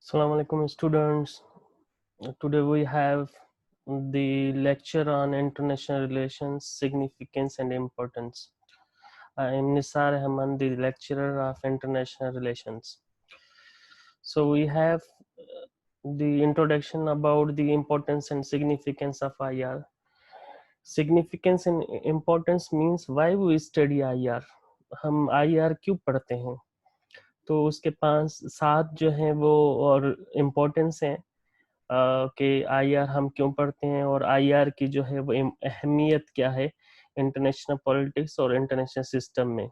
Assalamu alaikum students. Today we have the lecture on international relations, significance and importance. I am Nisar Ahmed, the lecturer of international relations. So we have the introduction about the importance and significance of IR. Significance and importance means why we study IR. हम IR क्यों पढ़ते हैं? तो उसके 5-7 जो हैं वो और इम्पोर्टेंस हैं कि आईआर हम क्यों पढ़ते हैं और आईआर की जो है वो अहमियत क्या है इंटरनेशनल पॉलिटिक्स और इंटरनेशनल सिस्टम में।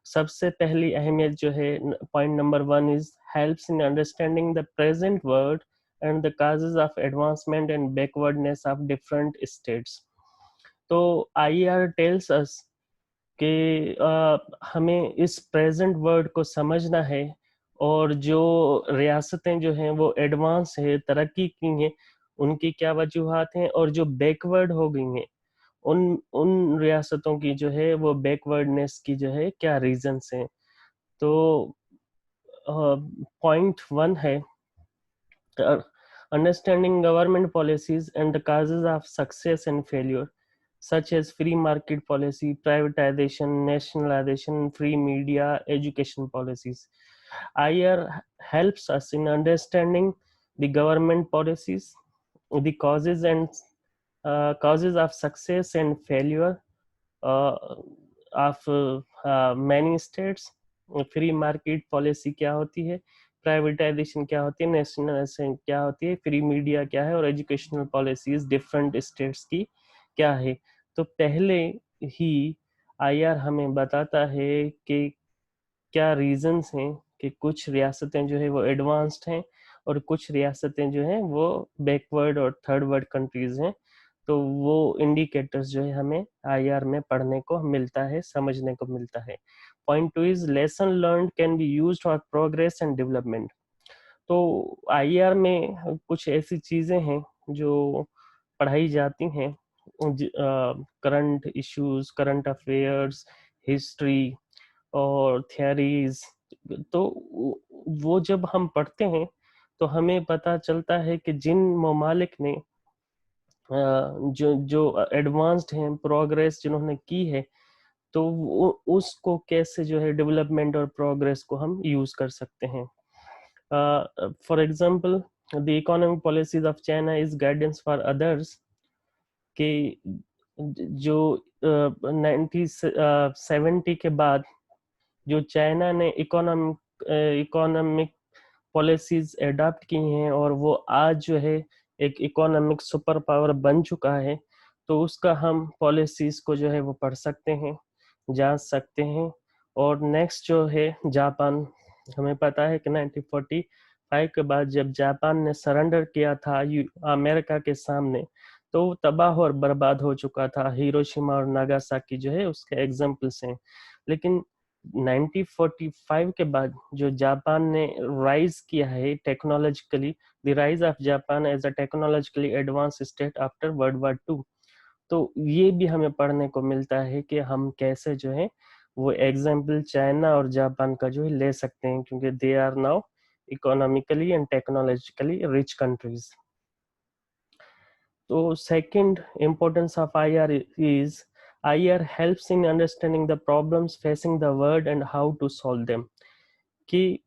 सबसे पहली अहमियत जो है point number 1 is helps in understanding the present world and the causes of advancement and backwardness of different states. तो आईआर टेल्स अस कि हमें इस प्रेजेंट वर्ल्ड को समझना है और जो रियासतें जो हैं वो एडवांस है, तरक्की की हैं, उनकी क्या वजूहात हैं और जो बैकवर्ड हो गई हैं उन उन रियासतों की जो है वो बैकवर्डनेस की जो है क्या रीजंस हैं। तो पॉइंट 1 है understanding government policies and the causes of success and failure, such as free market policy, privatization, nationalization, free media, education policies. IR helps us in understanding the government policies, the causes and causes of success and failure uh, of many states. Free market policy क्या होती है, privatisation क्या होती है, nationalisation क्या होती है, free media क्या है और एजुकेशनल पॉलिसीज डिफरेंट स्टेट्स की क्या है। तो पहले ही आईआर हमें बताता है कि क्या रीजंस हैं कि कुछ रियासतें जो है वो एडवांस्ड हैं और कुछ रियासतें जो हैं वो बैकवर्ड और थर्ड वर्ल्ड कंट्रीज हैं। तो वो इंडिकेटर्स जो है हमें आईआर में पढ़ने को मिलता है, समझने को मिलता है। Point 2 is lesson learned can be used for progress and development. तो आईआर में कुछ ऐसी चीजें हैं जो पढ़ाई जाती हैं, current issues, current affairs, history और थियरीज। तो वो जब हम पढ़ते हैं तो हमें पता चलता है कि जिन ममालिक ने जो जो एडवांस्ड हैं, प्रोग्रेस जिन्होंने की है, तो उसको कैसे जो है डेवलपमेंट और प्रोग्रेस को हम यूज कर सकते हैं। For example the economic policies of China is guidance for others. कि जो 1970 के बाद जो चाइना ने इकोनॉमिक पॉलिसीज एडॉप्ट की हैं और वो आज जो है एक इकोनॉमिक सुपर पावर बन चुका है, तो उसका हम पॉलिसीज को जो है वो पढ़ सकते हैं, जांच सकते हैं। और नेक्स्ट जो है जापान। हमें पता है कि 1945 के बाद जब जापान ने सरेंडर किया था अमेरिका के सामने, तो वो तबाह और बर्बाद हो चुका था। हिरोशिमा और नागासाकी जो है उसके एग्जाम्पल्स हैं। लेकिन 1945 के बाद जो जापान ने राइज किया है technologically, the rise of Japan as a technologically advance state after world war two. तो ये भी हमें पढ़ने को मिलता है कि हम कैसे जो है वो एग्जाम्पल चाइना और जापान का जो है ले सकते हैं, क्योंकि they are now economically and technologically rich countries. तो second importance of IR is IR helps in understanding the problems facing the world and how to solve them. कि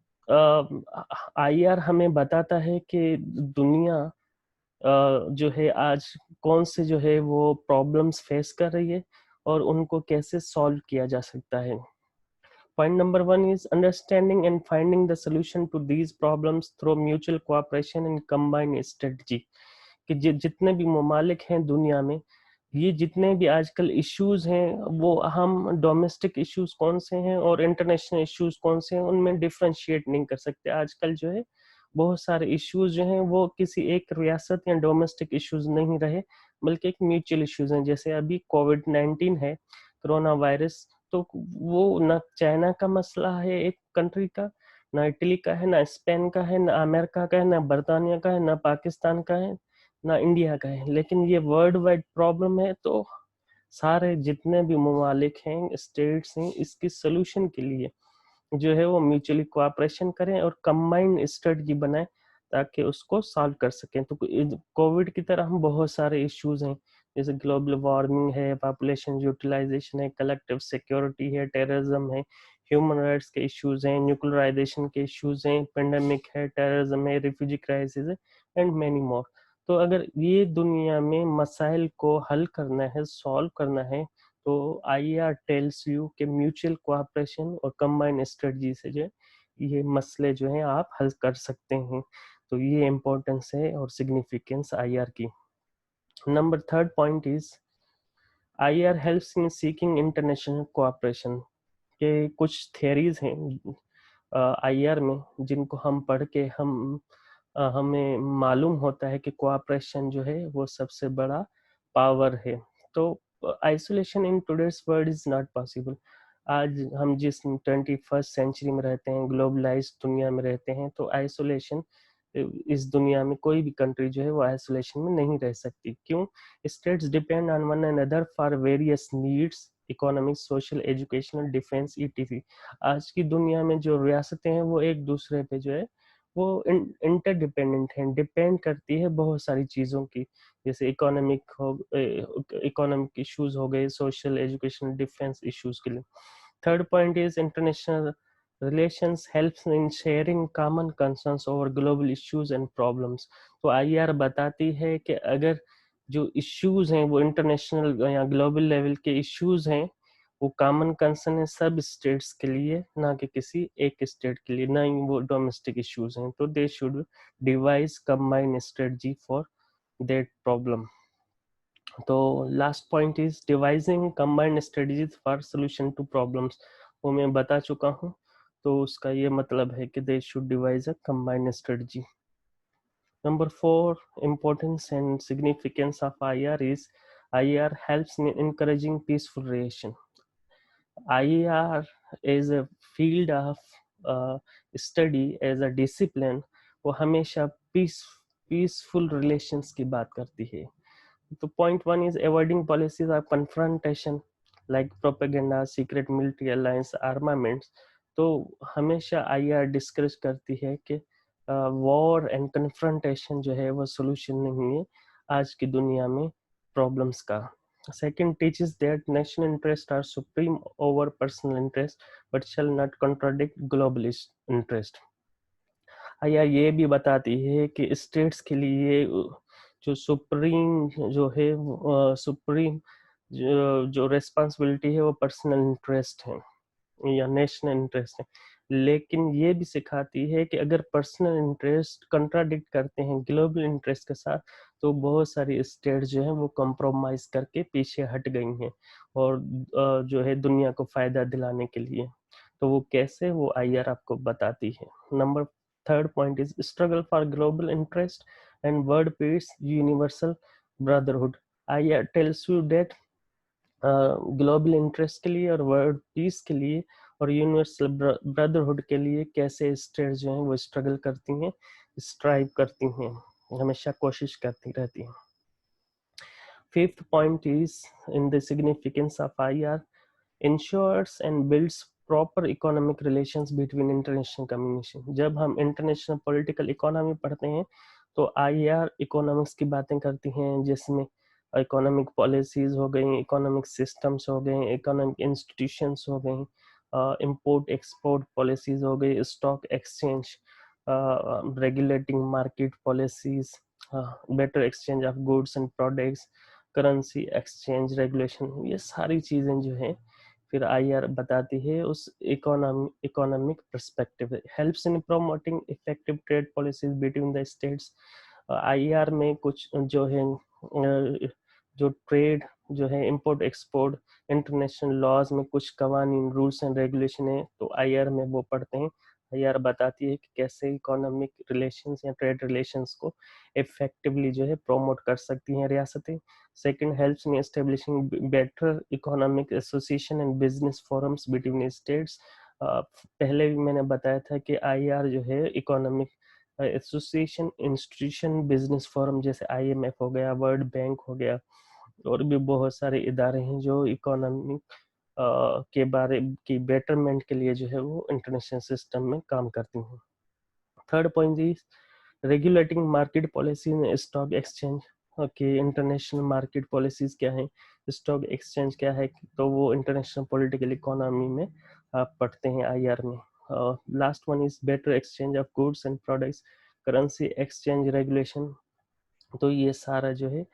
आईआर हमें बताता है कि दुनिया जो है आज कौन से जो है वो प्रॉब्लम्स फेस कर रही है और उनको कैसे सॉल्व किया जा सकता है। Point number 1 is understanding and finding the solution to these problems through mutual cooperation and combined strategy. कि जितने भी ममालिक हैं दुनिया में, ये जितने भी आजकल इश्यूज हैं वो हम डोमेस्टिक इश्यूज कौन से हैं और इंटरनेशनल इश्यूज कौन से हैं उनमें डिफ्रेंशिएट नहीं कर सकते। आजकल जो है बहुत सारे इश्यूज जो हैं वो किसी एक रियासत या डोमेस्टिक इश्यूज नहीं रहे, बल्कि एक म्यूचुअल इश्यूज हैं। जैसे अभी कोविड-19 है, कोरोना वायरस, तो वो ना चाइना का मसला है एक कंट्री का, ना इटली का है, ना स्पेन का है, ना अमेरिका का है, ना बर्तानिया का है, ना पाकिस्तान का है, ना इंडिया का है, लेकिन ये वर्ल्ड वाइड प्रॉब्लम है। तो सारे जितने भी ममालिक हैं, स्टेट्स हैं, इसकी सोल्यूशन के लिए जो है वो म्यूचुअली कोऑपरेशन करें और कंबाइंड स्ट्रेटजी बनाए ताकि उसको सॉल्व कर सकें। तो कोविड की तरह हम बहुत सारे इश्यूज हैं, जैसे ग्लोबल वार्मिंग है, पॉपुलेशन यूटिलाइजेशन है, कलेक्टिव सिक्योरिटी है, टेररिज्म है, ह्यूमन राइट्स के इश्यूज हैं, न्यूक्लियराइजेशन के इश्यूज हैं, पेंडेमिक है, टेररिज्म है, रिफ्यूजी क्राइसिस है, एंड मैनी मोर। तो अगर ये दुनिया में मसाइल को हल करना है, सॉल्व करना है, तो आईआर टेल्स यू कि म्यूचुअल कोऑपरेशन और कंबाइंड स्ट्रेटजी से जो है ये मसले जो हैं आप हल कर सकते हैं। तो ये इम्पोर्टेंस है और सिग्निफिकेंस आईआर की। Number third point is IR helps in seeking international cooperation के कुछ थियरीज हैं आईआर में, जिनको हम पढ़ के हमें मालूम होता है कि कोऑपरेशन जो है वो सबसे बड़ा पावर है। तो isolation in today's world is not possible. आज हम जिस 21st सेंचुरी में रहते हैं, ग्लोबलाइज्ड दुनिया में रहते हैं, तो आइसोलेशन इस दुनिया में कोई भी कंट्री जो है वो आइसोलेशन में नहीं रह सकती। क्यों? States depend on one another for various needs, economic, social, educational, defence, etc. आज की दुनिया में जो रियासतें हैं वो एक दूसरे पे जो है वो इंटरडिपेंडेंट हैं, डिपेंड करती है बहुत सारी चीज़ों की, जैसे इकोनॉमिक इश्यूज हो गए, सोशल, एजुकेशनल, डिफेंस इश्यूज के लिए। Third point is international relations helps in sharing common concerns over global issues and problems। तो आईआर बताती है कि अगर जो इश्यूज हैं वो इंटरनेशनल या ग्लोबल लेवल के इश्यूज हैं, वो कॉमन कंसर्न है सब स्टेट्स के लिए, ना कि किसी एक स्टेट के लिए, ना ही वो डोमेस्टिक इश्यूज हैं। तो they should devise combined strategy for that problem. तो last point is devising combined strategies for solution to problems. वो मैं बता चुका हूँ। तो उसका ये मतलब है कि they should devise a combined strategy. Number four, importance and significance of IR is IR helps in encouraging peaceful relation. IR is a field of study, as a discipline, वो हमेशा पीसफुल रिलेशंस की बात करती है। तो point one is avoiding policies of confrontation like propaganda, secret military alliance, armaments. तो हमेशा IR discuss करती है कि वॉर एंड कन्फ्रंटेशन जो है वो सोल्यूशन नहीं है आज की दुनिया में प्रॉब्लम्स का। Second teaches that national interest are supreme over personal interest but shall not contradict global interest. या ये भी बताती है कि स्टेट्स के लिए जो सुप्रीम जो है सुप्रीम जो रिस्पॉन्सिबिलिटी है वो पर्सनल इंटरेस्ट है या नेशनल इंटरेस्ट है। लेकिन ये भी सिखाती है कि अगर पर्सनल इंटरेस्ट कंट्राडिक्ट करते हैं ग्लोबल इंटरेस्ट के साथ, तो बहुत सारी स्टेट जो है वो कॉम्प्रोमाइज करके पीछे हट गई हैं और जो है दुनिया को फायदा दिलाने के लिए। तो वो कैसे, वो आईआर आपको बताती है। Number third point is struggle for global interest and world peace universal brotherhood. IR tells you that global interest के लिए और वर्ल्ड पीस के लिए और यूनिवर्सल ब्रदरहुड के लिए कैसे स्टेट जो हैं वो स्ट्रगल करती हैं, स्ट्राइव करती हैं, हमेशा कोशिश करती रहती हैं। Fifth point is in the significance of IR ensures and builds proper economic relations between international communication। जब हम इंटरनेशनल पॉलिटिकल इकोनॉमी पढ़ते हैं तो आईआर इकोनॉमिक्स की बातें करती हैं, जिसमें इकोनॉमिक पॉलिसीज हो गई, इकोनॉमिक सिस्टम्स हो गए, इकोनॉमिक इंस्टीट्यूशंस हो गई, इंपोर्ट एक्सपोर्ट पॉलिसीज हो गई, stock exchange, regulating market policies, better exchange of goods and products, currency exchange regulation, ये सारी चीज़ें जो हैं फिर आईआर बताती है उस economic perspective. Helps in promoting effective trade policies between the states. IR में कुछ जो है जो ट्रेड जो है इंपोर्ट एक्सपोर्ट इंटरनेशनल लॉज में कुछ कवानीन रूल्स एंड रेगुलेशन है, तो आईआर में वो पढ़ते हैं। आईआर बताती है कि कैसे इकोनॉमिक रिलेशंस या ट्रेड रिलेशंस को इफेक्टिवली जो है प्रोमोट कर सकती हैं रियासतें। Second, helps in establishing better economic association and business forums between states। पहले भी मैंने बताया था कि आईआर जो है economic association, institution, business forum जैसे आईएमएफ हो गया, वर्ल्ड बैंक हो गया, और भी बहुत सारे इदारे हैं जो इकोनॉमिक के बारे की बेटरमेंट के लिए जो है वो इंटरनेशनल सिस्टम में काम करती हैं। Third point is regulating market policy in stock exchange. Okay, international market policies क्या है, स्टॉक एक्सचेंज क्या है, तो वो इंटरनेशनल पॉलिटिकल इकोनॉमी में आप पढ़ते हैं आईआर में। Last one is better exchange of goods and products, currency exchange regulation, तो ये सारा जो है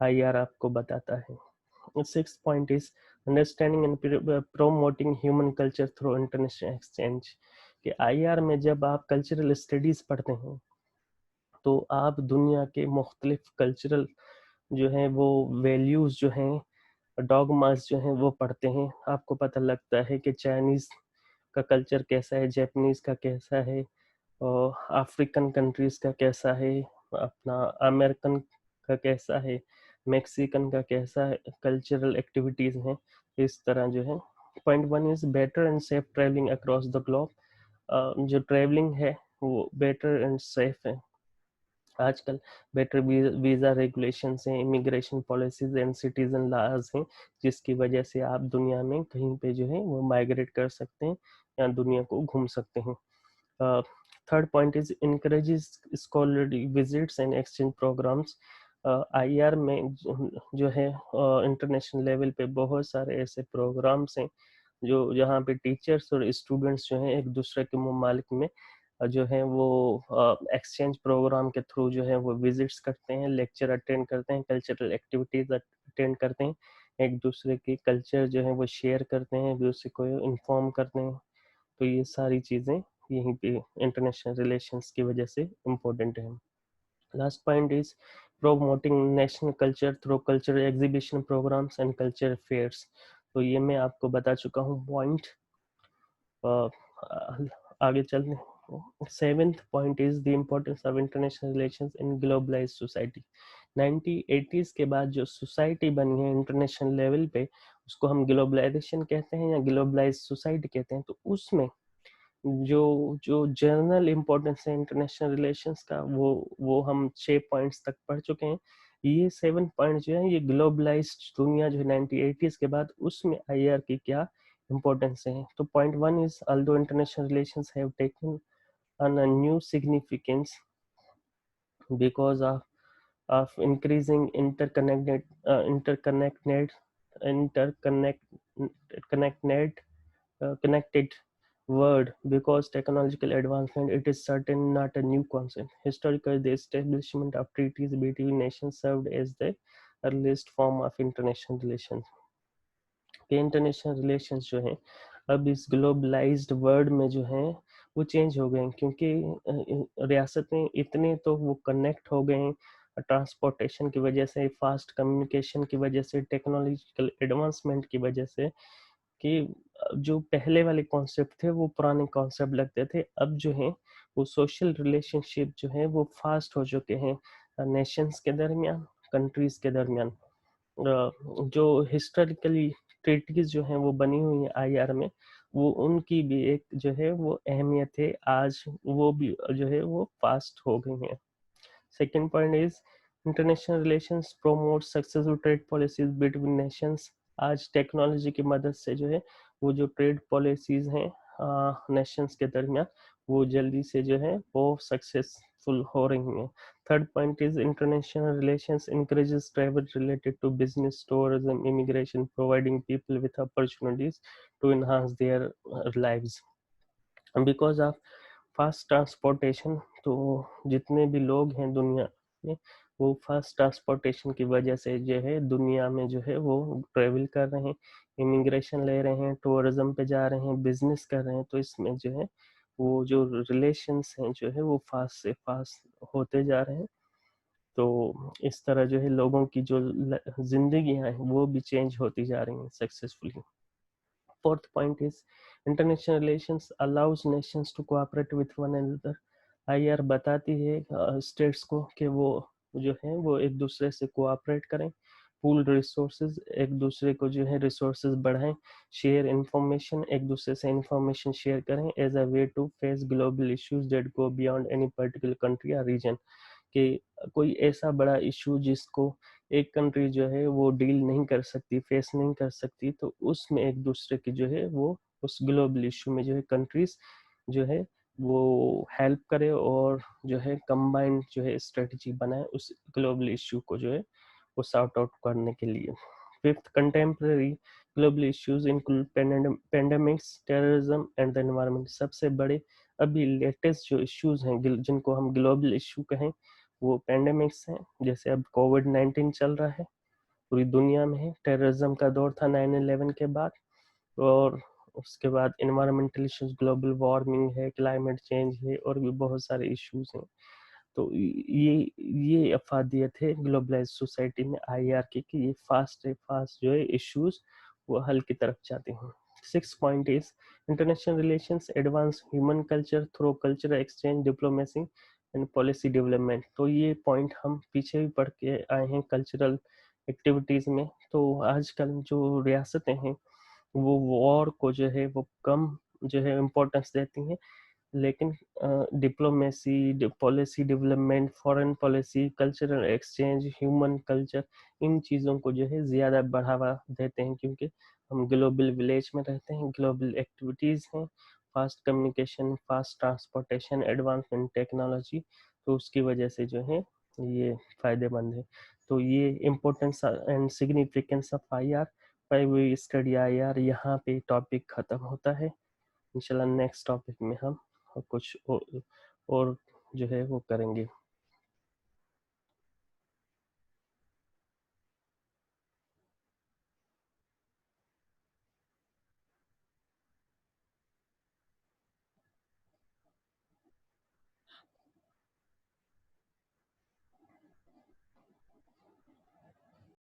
आईआर आपको बताता है। Six point is understanding and promoting human culture through international exchange, कि आईआर में जब आप कल्चरल स्टडीज पढ़ते हैं तो आप दुनिया के मुख्तलिफ कल्चरल जो है वो वैल्यूज जो हैं, डॉगमास जो हैं वो पढ़ते हैं। आपको पता लगता है कि चाइनीज़ का कल्चर कैसा है, जापानीज़ का कैसा है, और अफ्रीकन कंट्रीज़ का कैसा है, अपना अमेरिकन का कैसा है, मैक्सिकन का कैसा है, कल्चरल एक्टिविटीज़ हैं इस तरह जो है। Point one is better and safe travelling across the globe, जो ट्रैवलिंग है वो बेटर एंड सेफ है आजकल। बेटर वीज़ा रेगुलेशंस हैं, immigration policies and citizen laws हैं, जिसकी वजह से आप दुनिया में कहीं पे जो है वो माइग्रेट कर सकते हैं या दुनिया को घूम सकते हैं। Third point is encourages scholarly visits and exchange programs. IR में जो है इंटरनेशनल लेवल पे बहुत सारे ऐसे प्रोग्राम्स हैं जो जहाँ पे टीचर्स और स्टूडेंट्स जो हैं एक दूसरे के ममालिक में जो है वो एक्सचेंज प्रोग्राम के थ्रू जो है वो विजिट्स करते हैं, लेक्चर अटेंड करते हैं, कल्चरल एक्टिविटीज अटेंड करते हैं, एक दूसरे के कल्चर जो है वो शेयर करते हैं, एक दूसरे को इन्फॉर्म करते हैं। तो ये सारी चीज़ें यहीं पे इंटरनेशनल रिलेशंस की वजह से इम्पोर्टेंट है। Last point is promoting national culture through cultural exhibition programs and culture fairs. तो ये मैं आपको बता चुका हूँ पॉइंट। आगे चलते हैं। Seventh point is the importance of international relations in globalised society. 1980s के बाद जो सोसाइटी बनी है इंटरनेशनल लेवल पे, उसको हम ग्लोबलाइजेशन कहते हैं या ग्लोबलाइज्ड सोसाइटी कहते हैं। तो उसमें जो जो जनरल इम्पोर्टेंस है इंटरनेशनल रिलेशंस का, वो हम 6 पॉइंट्स तक पढ़ चुके हैं। ये 7 पॉइंट जो है ये ग्लोबलाइज्ड दुनिया जो है 1980s के बाद, उसमें आईआर की क्या इम्पोर्टेंस है। तो point one is although international relations have taken on a new significance because of increasing interconnect connected connected word. Because technological advancement, it is certain not a new concept. Historically, the establishment of treaties between nations served as the earliest form of international relations. के international relations जो हैं अब इस globalised world में जो हैं वो change हो गए हैं, क्योंकि रियासतें इतने तो वो कनेक्ट हो गए हैं ट्रांसपोर्टेशन की वजह से, फास्ट कम्युनिकेशन की वजह से, टेक्नोलॉजिकल एडवांसमेंट की वजह से, कि जो पहले वाले कॉन्सेप्ट थे वो पुराने कॉन्सेप्ट लगते थे। अब जो है वो सोशल रिलेशनशिप जो है वो फास्ट हो चुके हैं नेशंस के दरमियान, कंट्रीज के दरमियान। जो हिस्टोरिकली ट्रीटीज जो हैं वो बनी हुई हैं आईआर में, वो उनकी भी एक जो है वो अहमियत है, आज वो भी जो है वो फास्ट हो गई हैं। Second point is international relations promote successful trade policies between Nations. आज टेक्नोलॉजी की मदद से जो है वो जो ट्रेड पॉलिसीज हैं नेशंस के दरमियान, वो जल्दी से जो है वो सक्सेसफुल हो रही हैं। Third point is international relations encourages travel related to business, tourism, immigration, providing people with opportunities to enhance their lives because of fast transportation. तो जितने भी लोग हैं दुनिया में, वो फास्ट ट्रांसपोर्टेशन की वजह से जो है दुनिया में जो है वो ट्रेवल कर रहे हैं, इमिग्रेशन ले रहे हैं, टूरिज्म पे जा रहे हैं, बिजनेस कर रहे हैं। तो इसमें जो है वो जो रिलेशंस हैं जो है वो फास्ट से फास्ट होते जा रहे हैं। तो इस तरह जो है लोगों की जो जिंदगियां हैं वो भी चेंज होती जा रही हैं successfully. Fourth point is international relations allows nations to cooperate with one another. IR बताती है स्टेट्स को कि वो जो है वो एक दूसरे से कोऑपरेट करें, पूल रिसोर्सेज, एक दूसरे को जो है रिसोर्सेज बढ़ाएं, शेयर इंफॉर्मेशन, एक दूसरे से इंफॉर्मेशन शेयर करें as a way to face global issues that go beyond any particular country या रीजन। कि कोई ऐसा बड़ा इशू जिसको एक कंट्री जो है वो डील नहीं कर सकती, फेस नहीं कर सकती, तो उसमें एक दूसरे की जो है वो उस ग्लोबल इशू में जो है कंट्रीज जो है वो हेल्प करे और जो है कंबाइंड जो है स्ट्रेटजी बनाए उस ग्लोबल इश्यू को जो है वो सॉर्ट आउट करने के लिए। Fifth, contemporary global issues include pandemics, terrorism and the environment. सबसे बड़े अभी लेटेस्ट जो इश्यूज हैं जिनको हम ग्लोबल इश्यू कहें वो पेंडेमिक्स हैं, जैसे अब कोविड-19 चल रहा है पूरी दुनिया में है। टेररिज्म का दौर था 9/11 के बाद, और उसके बाद इन्वायरमेंटल इश्यूज, ग्लोबल वार्मिंग है, क्लाइमेट चेंज है, और भी बहुत सारे इश्यूज हैं। तो ये अफादियत है ग्लोबलाइज सोसाइटी में आईआरके की, ये फास्ट जो है इश्यूज वो हल की तरफ जाते हैं। Six point is international relations advance human culture through cultural exchange, diplomacy and policy development. तो ये पॉइंट हम पीछे भी पढ़ के आए हैं कल्चरल एक्टिविटीज में। तो आजकल जो रियासतें हैं वो वॉर को जो है वो कम जो है इम्पोर्टेंस देती हैं, लेकिन diplomacy, policy development, foreign policy, cultural exchange, human culture, इन चीज़ों को जो है ज़्यादा बढ़ावा देते हैं, क्योंकि हम ग्लोबल विलेज में रहते हैं, ग्लोबल एक्टिविटीज़ हैं, fast communication, fast transportation, advancement technology, तो उसकी वजह से जो है ये फ़ायदेमंद है। तो ये importance and significance of IR by we study IR, यहाँ पे टॉपिक ख़त्म होता है। इंशाल्लाह नेक्स्ट टॉपिक में हम कुछ और जो है वो करेंगे।